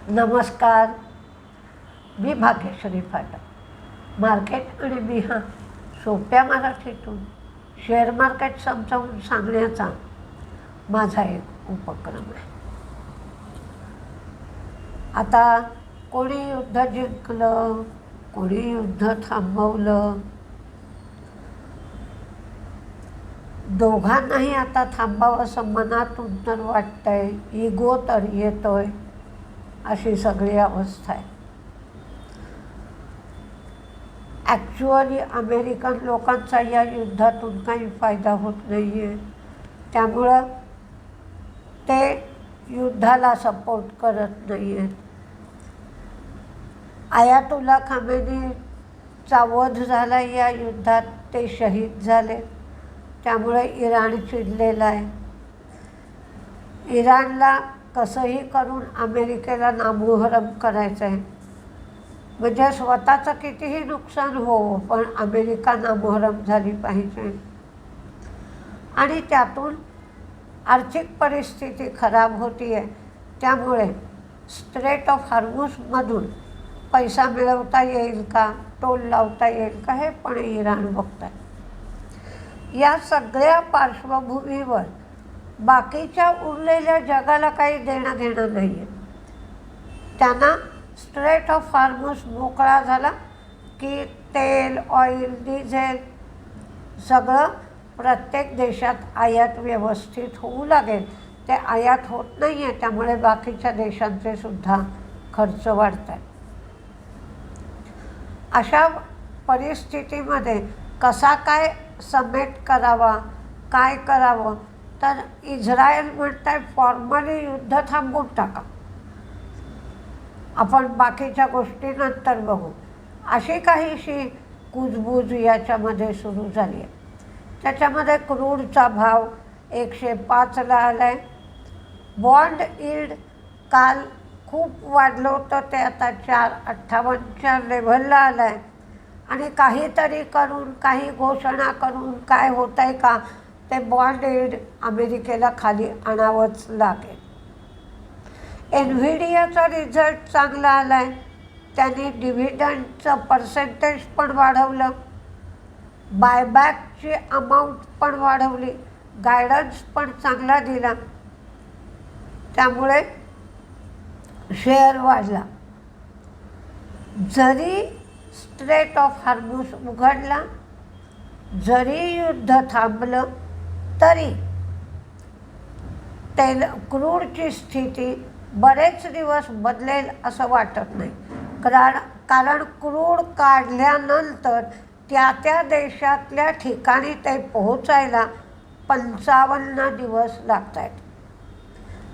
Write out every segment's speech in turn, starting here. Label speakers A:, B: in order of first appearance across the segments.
A: नमस्कार. मी भाग्यश्री फाटक. मार्केट आणि मी हा सोप्या मराठीतून शेअर मार्केट समजावून सांगण्याचा माझा एक उपक्रम आहे. आता कोणी युद्ध जिंकलं, कोणी युद्ध थांबवलं, दोघांनाही आता थांबावंसं मनातून तर वाटतंय, इगो तर येतोय, अशी सगळी अवस्था आहे. ॲक्च्युअली अमेरिकन लोकांचा या युद्धातून काही फायदा होत नाही आहे. त्यामुळं ते युद्धाला सपोर्ट करत नाही आहेत. आयातुल्ला खामेनीचा वध झाला या युद्धात, ते शहीद झाले. त्यामुळे इराण चिडलेला आहे. इराणला कसंही करून अमेरिकेला नामोहरम करायचं आहे. म्हणजे स्वतःचं कितीही नुकसान हो, पण अमेरिका नामोहरम झाली पाहिजे. आणि त्यातून आर्थिक परिस्थिती खराब होती आहे. त्यामुळे स्ट्रेट ऑफ हॉर्मुझमधून पैसा मिळवता येईल का, टोल लावता येईल का, हे पण इराण बघत आहे. या सगळ्या पार्श्वभूमीवर बाकीच्या उरलेल्या जगाला काही देणं घेणं नाही आहे. त्यांना स्ट्रेट ऑफ हॉर्मुझ मोकळा झाला की तेल, ऑइल, डिझेल सगळं प्रत्येक देशात आयात व्यवस्थित होऊ लागेल. ते आयात होत नाही आहे, त्यामुळे बाकीच्या देशांचे सुद्धा खर्च वाढत आहेत. अशा परिस्थितीमध्ये कसा काय समेट करावा, काय करावं, तर इस्रायल म्हणत आहे फॉर्मली युद्ध थांबवून टाका, आपण बाकीच्या गोष्टी नंतर बघू. अशी काहीशी कुजबूज याच्यामध्ये सुरू झाली आहे. त्याच्यामध्ये क्रूडचा भाव 105ला आला आहे. बॉन्ड यील्ड काल खूप वाढलं होतं, ते आता 4.58च्या लेव्हलला आलं आहे. आणि काहीतरी करून, काही घोषणा करून काय होत आहे का, ते बॉन्ड यील्ड अमेरिकेला खाली आणावंच लागेल. एनव्हिडियाचा रिझल्ट चांगला आला आहे. त्यांनी डिव्हिडंडचं पर्सेंटेज पण वाढवलं, बायबॅकची अमाऊंट पण वाढवली, गायडन्स पण चांगला दिला. त्यामुळे शेअर वाढला. जरी स्ट्रेट ऑफ हॉर्मुझ उघडला, जरी युद्ध थांबलं, तरी क्रूडची स्थिती बरेच दिवस बदलेल असं वाटत नाही. कारण क्रूड काढल्यानंतर त्या देशातल्या ठिकाणी ते पोहोचायला 55 दिवस लागत आहेत.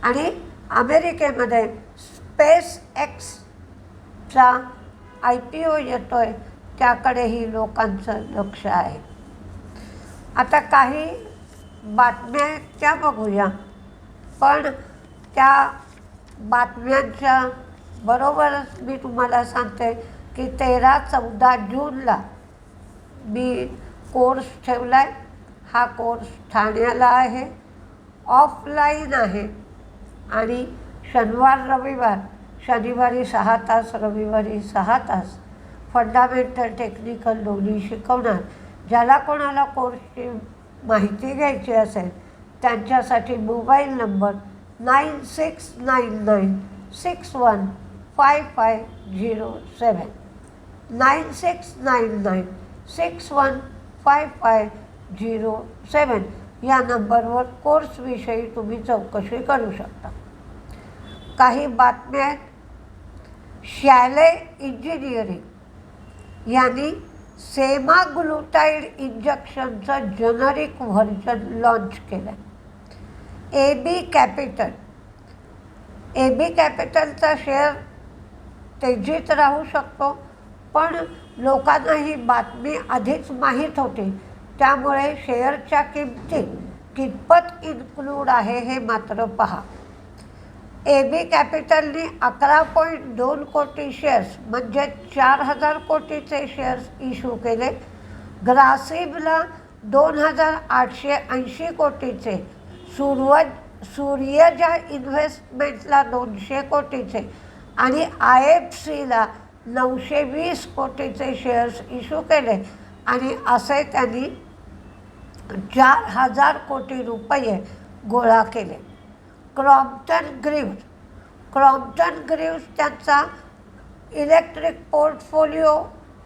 A: आणि अमेरिकेमध्ये स्पेस एक्सचा IPO येतो आहे, त्याकडेही लोकांचं लक्ष आहे. आता काही बातम्या त्या बघूया. पण त्या बातम्यांच्या बरोबरच मी तुम्हाला सांगते की 13-14 जूनला मी कोर्स ठेवला आहे. हा कोर्स ठाण्याला आहे, ऑफलाईन आहे. आणि शनिवारी 6 तास, रविवारी 6 तास फंडामेंटल टेक्निकल दोन्ही शिकवणार. ज्याला कोणाला कोर्सची माहिती घ्यायची असेल त्यांच्यासाठी मोबाईल नंबर 9699615507 9699615507 या नंबरवर कोर्सविषयी तुम्ही चौकशी करू शकता. काही बातम्या आहेत. शॅले इंजिनिअरिंग यांनी सेमाग्लुटाईड इंजेक्शनचं जेनरिक व्हर्जन लॉन्च केलं आहे. AB कॅपिटलचा शेअर तेजीत राहू शकतो, पण लोकांना ही बातमी आधीच माहीत होती. त्यामुळे शेअरच्या किमतीत कितपत इन्क्लूड आहे हे मात्र पहा. AB कॅपिटलने 11.2 कोटी शेअर्स म्हणजे 4000 कोटीचे शेअर्स इश्यू केले. ग्रासिमला 2880 कोटीचे, सूर्यजा इन्व्हेस्टमेंटला 200 कोटीचे आणि IFCला 920 कोटीचे शेअर्स इश्यू केले आणि असे त्यांनी 4000 कोटी रुपये गोळा केले. क्रॉम्प्टन ग्रीव्स त्यांचा इलेक्ट्रिक पोर्टफोलिओ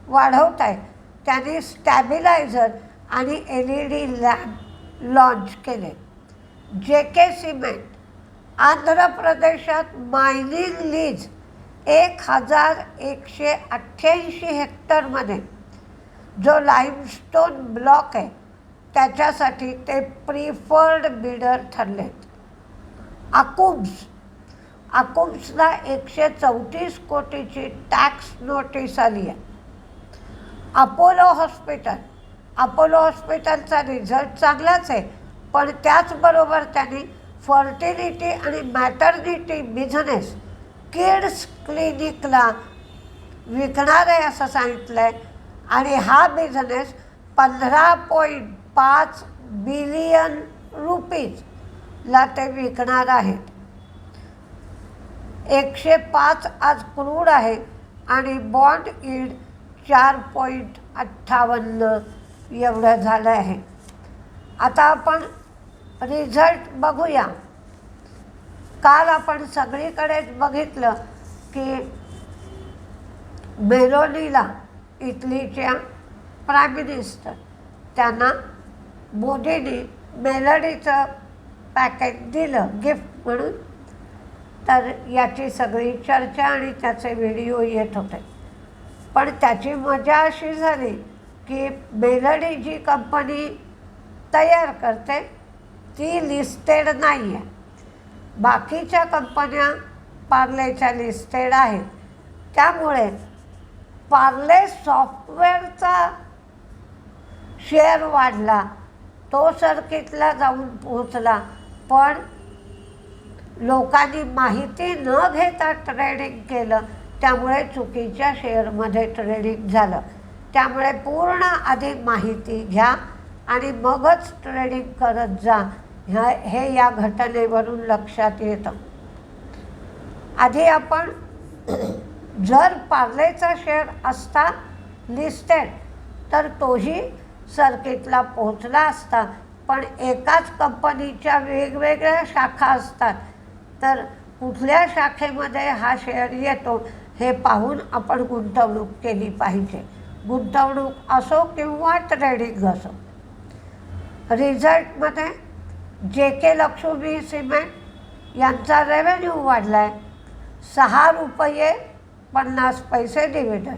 A: वाढवत आहे. त्यांनी स्टॅबिलायझर आणि LED लॅम्प लॉन्च केले. JK सिमेंट आंध्र प्रदेशात मायनिंग लीज 1188 हेक्टरमध्ये जो लाईमस्टोन ब्लॉक आहे त्याच्यासाठी ते प्रिफर्ड बिडर ठरलेत. अकुम्सला 134 कोटीची टॅक्स नोटीस आली आहे. अपोलो हॉस्पिटलचा रिझल्ट चांगलाच आहे, पण त्याचबरोबर त्यांनी फर्टिलिटी आणि मॅटर्निटी बिझनेस किड्स क्लिनिकला विकणार आहे असं सांगितलं आहे आणि हा बिझनेस 15.5 बिलियन रुपीजला ते विकणार आहेत. 105 आज क्रूड आहे आणि बॉन्ड यील्ड 4.58 एवढं झालं आहे. आता आपण रिझल्ट बघूया. काल आपण सगळीकडेच बघितलं की मेलोनीला, इटलीच्या प्राईम मिनिस्टर, त्यांना मोदींनी मेलडीचं पॅकेज दिलं गिफ्ट म्हणून. तर याची सगळी चर्चा आणि त्याचे व्हिडिओ येत होते. पण त्याची मजा अशी झाली की मेलडी जी कंपनी तयार करते ती लिस्टेड नाही आहे. बाकीच्या कंपन्या पार्लेच्या लिस्टेड आहेत. त्यामुळे पार्ले सॉफ्टवेअरचा शेअर वाढला, तो सर्किटला जाऊन पोहोचला, पण लोकांनी माहिती न घेता ट्रेडिंग केलं, त्यामुळे चुकीच्या शेअरमध्ये ट्रेडिंग झालं. त्यामुळे पूर्ण आधी माहिती घ्या आणि मगच ट्रेडिंग करत जा, हे या घटनेवरून लक्षात येतं. आधी आपण जर पार्लेचा शेअर असता लिस्टेड तर तोही सर्किटला पोहोचला असता, पण एकाच कंपनीच्या वेगवेगळ्या शाखा असतात, तर कुठल्या शाखेमध्ये हा शेअर येतो हे पाहून आपण गुंतवणूक केली पाहिजे. गुंतवणूक असो किंवा ट्रेडिंग असो. रिझल्टमध्ये JK लक्ष्मी सिमेंट यांचा रेव्हेन्यू वाढला आहे. 6 रुपये 50 पैसे डिव्हिडंड.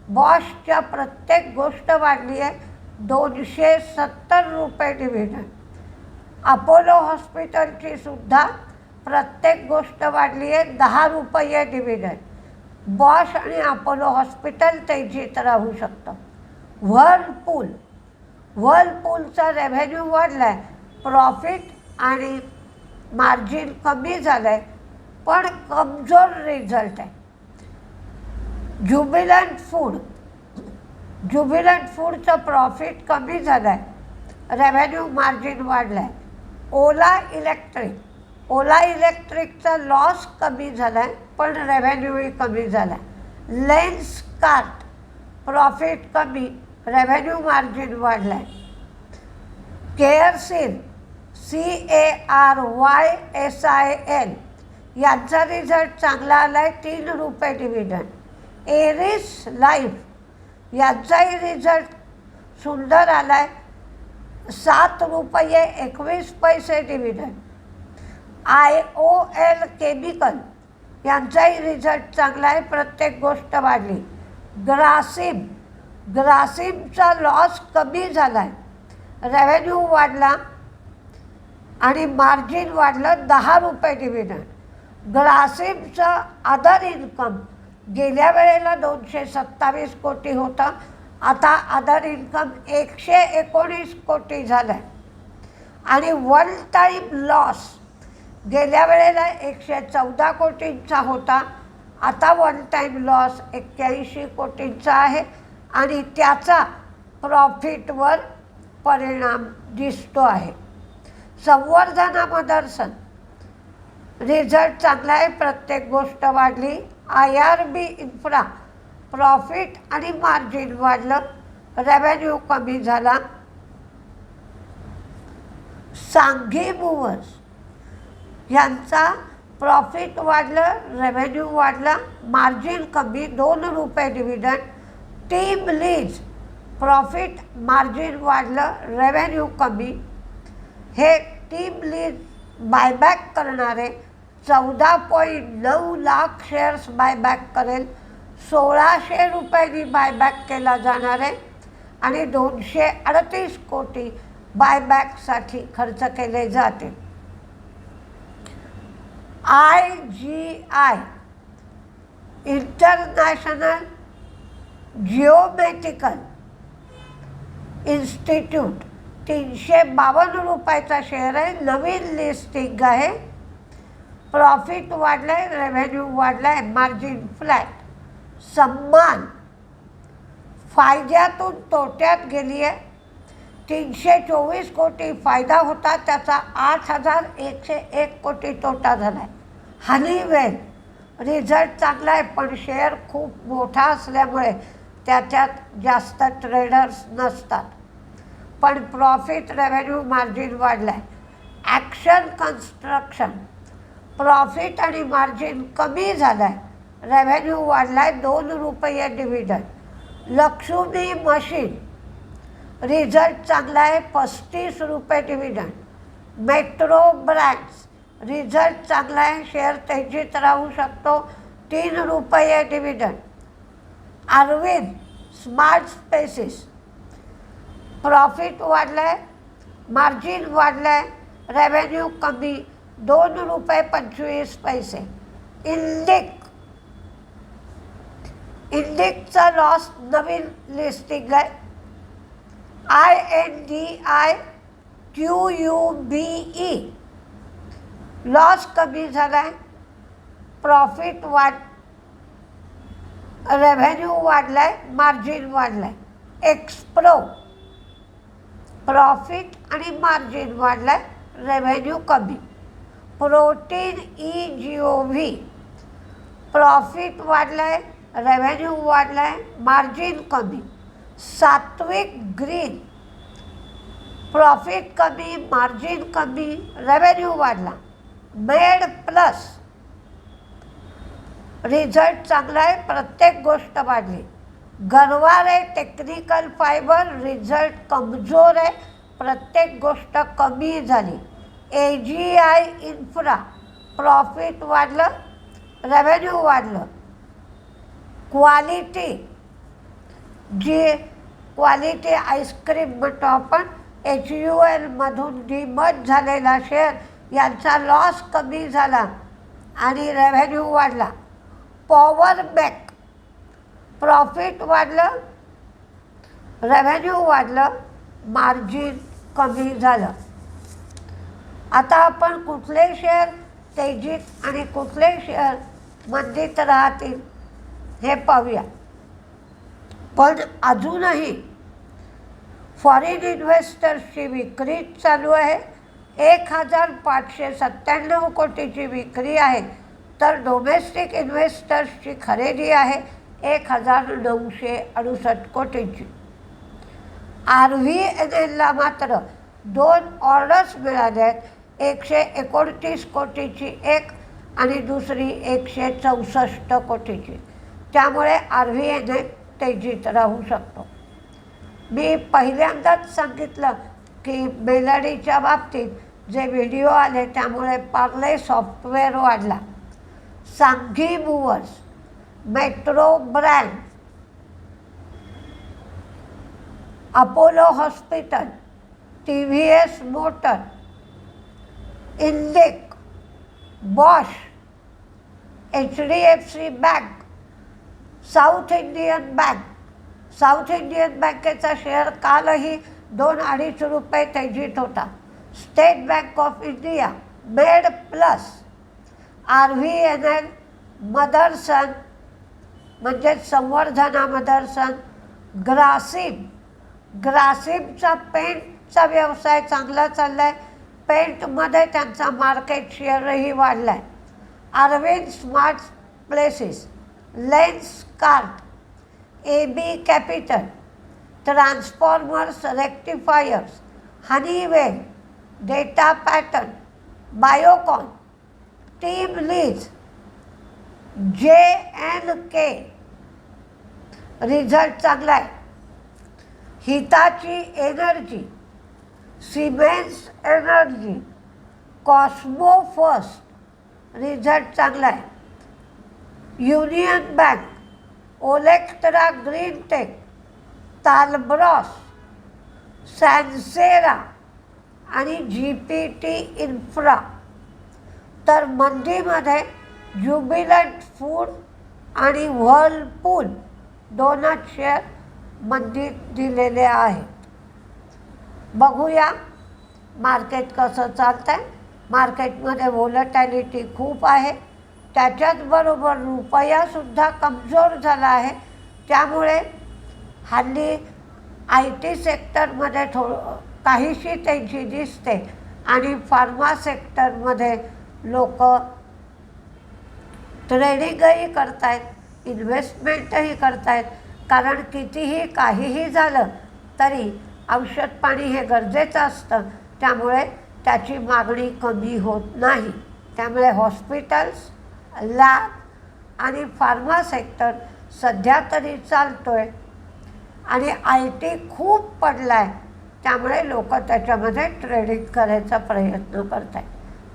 A: बॉशच्या प्रत्येक गोष्ट वाढली आहे. 270 रुपये डिव्हिडंड. अपोलो हॉस्पिटलची सुद्धा प्रत्येक गोष्ट वाढली आहे. 10 रुपये डिव्हिडंड. बॉश आणि अपोलो हॉस्पिटल तेजीत राहू शकतं. व्हर्लपूलचा रेव्हेन्यू वाढला आहे. प्रॉफिट आणि मार्जिन कमी झालं आहे, पण कमजोर रिझल्ट आहे. ज्युबिलंट फूडचं प्रॉफिट कमी झालं आहे, रेव्हेन्यू मार्जिन वाढलं आहे. ओला इलेक्ट्रिकचा लॉस कमी झाला आहे, पण रेव्हेन्यूही कमी झाला आहे. लेन्सकार्ट प्रॉफिट कमी, रेव्हेन्यू मार्जिन वाढलं आहे. केअरसील CARYSIL यांचा रिझल्ट चांगला आला आहे. 3 रुपये डिव्हिडंड. एरिस लाईफ यांचाही रिझल्ट सुंदर आला आहे. 7 रुपये 21 पैसे डिव्हिडंड. IOL केमिकल यांचाही रिझल्ट चांगला आहे. प्रत्येक गोष्ट वाढली. ग्रासिमचा लॉस कमी झाला आहे, रेव्हेन्यू वाढला आणि मार्जिन वाढलं. 10 रुपये डिव्हिडंड. ग्रासिमचं अदर इन्कम गेल्या वेळेला 227 कोटी होतं, आता अदर इन्कम 119 कोटी झालं आहे. आणि वन टाईम लॉस गेल्या वेळेला 114 कोटींचा होता, आता वन टाईम लॉस 81 कोटींचा आहे आणि त्याचा प्रॉफिटवर परिणाम दिसतो आहे. संवर्धना मदरसन रिझल्ट चांगला आहे, प्रत्येक गोष्ट वाढली. IRB इन्फ्रा प्रॉफिट आणि मार्जिन वाढलं, रेव्हेन्यू कमी झाला. सांघी मूव्हर्स यांचा प्रॉफिट वाढलं, रेव्हेन्यू वाढला, मार्जिन कमी, 2 रुपये dividend. Team lease profit margin वाढलं, रेव्हेन्यू कमी. हे टीम लीज बायबॅक करणारे 14.9 लाख शेअर्स बायबॅक करेल. 1600 रुपयांनी बायबॅक केला जाणार आहे आणि 238 कोटी बायबॅकसाठी खर्च केले जाते. IGI इंटरनॅशनल जिओमेट्रिकल इन्स्टिट्यूट 352 रुपयाचा शेअर आहे, नवीन लिस्टिंग आहे. प्रॉफिट वाढलं आहे, रेव्हेन्यू वाढला आहे, मार्जिन फ्लॅट. सम्मान फायद्यातून तोट्यात गेली आहे. 324 कोटी फायदा होता, त्याचा 8,101 कोटी तोटा झाला आहे. हनीवेल रिझल्ट चांगला आहे, पण शेअर खूप मोठा असल्यामुळे त्याच्यात जास्त ट्रेडर्स नसतात, पण प्रॉफिट, रेव्हेन्यू, मार्जिन वाढलं आहे. ॲक्शन कन्स्ट्रक्शन प्रॉफिट आणि मार्जिन कमी झालं आहे, रेव्हेन्यू वाढला आहे, 2 रुपये डिव्हिडंड. लक्ष्मी मशीन रिझल्ट चांगला आहे, 35 रुपये डिव्हिडंड. मेट्रो ब्रँड्स रिझल्ट चांगला आहे, शेअर तेजीत राहू शकतो, 3 रुपये डिव्हिडंड. अरविंद स्मार्ट स्पेसिस प्रॉफिट वाढलं आहे, मार्जिन वाढलं आहे, रेव्हेन्यू कमी, 2 रुपये 25 पैसे. इंडिकचा लॉस, नवीन लिस्टिंग आहे. INDI QUBE लॉस कमी झाला आहे, प्रॉफिट रेव्हेन्यू वाढला आहे, मार्जिन वाढलं आहे. एक्सप्रो प्रॉफिट आणि मार्जिन वाढलं आहे, रेव्हेन्यू कमी. प्रोटीन EGOV प्रॉफिट वाढलं आहे, रेव्हेन्यू वाढला आहे, मार्जिन कमी. सात्विक ग्रीन प्रॉफिट कमी, मार्जिन कमी, रेव्हेन्यू वाढला. मेड प्लस रिझल्ट चांगला आहे, प्रत्येक गोष्ट वाढली. गरवारे टेक्निकल फायबर रिझल्ट कमजोर आहे, प्रत्येक गोष्ट कमी झाली. AGI इन्फ्रा प्रॉफिट वाढलं, रेव्हेन्यू वाढलं. क्वालिटी आईस्क्रीम म्हणतो आपण, HULमधून डिमर्ज झालेला शेअर, यांचा लॉस कमी झाला आणि रेव्हेन्यू वाढला. पॉवर बॅक प्रॉफिट वाढलं, रेव्हेन्यू वाढलं, मार्जिन कमी झालं. आता आपण कुठले शेअर तेजीत आणि कुठले शेअर मंदीत राहतील हे पाहूया. पण अजूनही फॉरेन इन्व्हेस्टर्सची विक्री चालू आहे. 1,597 कोटीची विक्री आहे, तर डोमेस्टिक इन्व्हेस्टर्सची खरेदी आहे 1,968 कोटीची. RVNLला मात्र 2 ऑर्डर्स मिळाल्या आहेत, 129 कोटीची एक आणि दुसरी 164 कोटीची. त्यामुळे RVNL तेजीत राहू शकतो. मी पहिल्यांदाच सांगितलं की मेलडीच्या बाबतीत जे व्हिडिओ आले त्यामुळे पार्ले सॉफ्टवेअर वाढला. Sanghi movers, metro brand, Apollo hospital, TVS motor, Indic, Bosch, HDFC bank, south Indian बँकेचा शेअर कालही 2-2.5 रुपये तेजीत होता. State bank of India, made plus, RVNL, Motherson म्हणजे संवर्धना मदरसन, ग्रासिमचा पेंटचा व्यवसाय चांगला चालला आहे. पेंटमध्ये त्यांचा मार्केट शेअरही वाढला आहे. Arvind Smart Places, Lenskart, AB Capital, Transformers Rectifiers, Honeywell, Data Patterns, Biocon, Team Lease, JNK result चांगला आहे. Hitachi Energy, Siemens Energy, Cosmo First result चांगला आहे. युनियन बँक, ओलेक्ट्रा ग्रीन टेक, तालब्रॉस, सॅन्सेरा आणि GPT इन्फ्रा. तर मंदीमध्ये ज्युबिलंट फूड आणि व्हर्लपूल दोनच शेअर मंदीत दिलेले आहेत. बघूया मार्केट कसं चालतं आहे. मार्केटमध्ये व्होलॅटिलिटी खूप आहे. त्याच्याचबरोबर रुपयासुद्धा कमजोर झाला आहे. त्यामुळे हल्ली IT सेक्टरमध्ये काहीशी तेजी दिसते आणि फार्मा सेक्टरमध्ये लोक ट्रेडिंगही करत आहेत, इन्व्हेस्टमेंटही करत आहेत. कारण कितीही काहीही झालं तरी औषध पाणी हे गरजेचं असतं. त्यामुळे त्याची मागणी कमी होत नाही. त्यामुळे हॉस्पिटल्स, लॅब आणि फार्मा सेक्टर सध्या तरी चालतो आहे आणि IT खूप पडला आहे. त्यामुळे लोक त्याच्यामध्ये ट्रेडिंग करायचा प्रयत्न करत आहेत.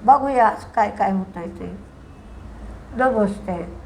A: बघूया आज काय काय होत आहे ते. नमस्ते.